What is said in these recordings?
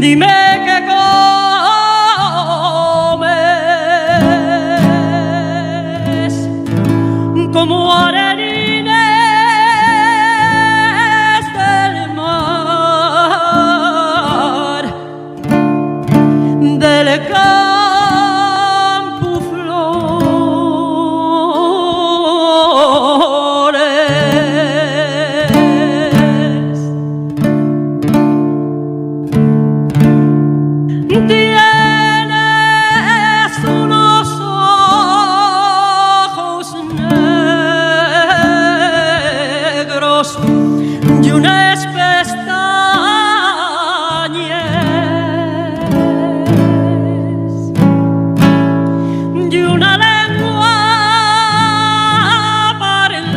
Dime que comes como arenines del mar, del campo flores. Tienes unos ojos negros y unas pestañas y una lengua parlera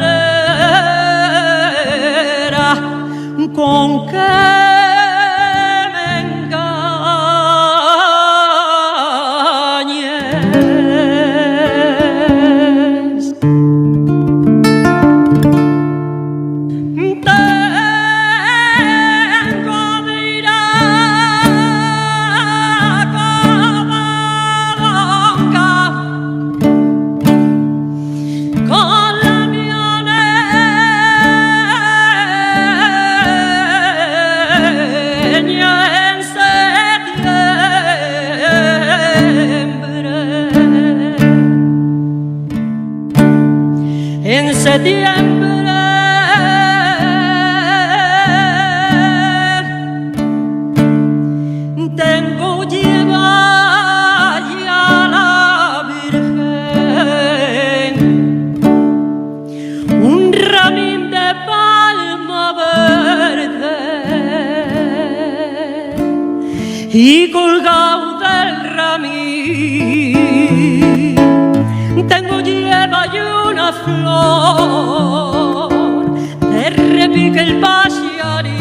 con que en septiembre tengo lleva ya la Virgen un ramín de palma verde y colgado del ramín tengo lleva y una flor te repique el pasearín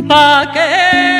pa' que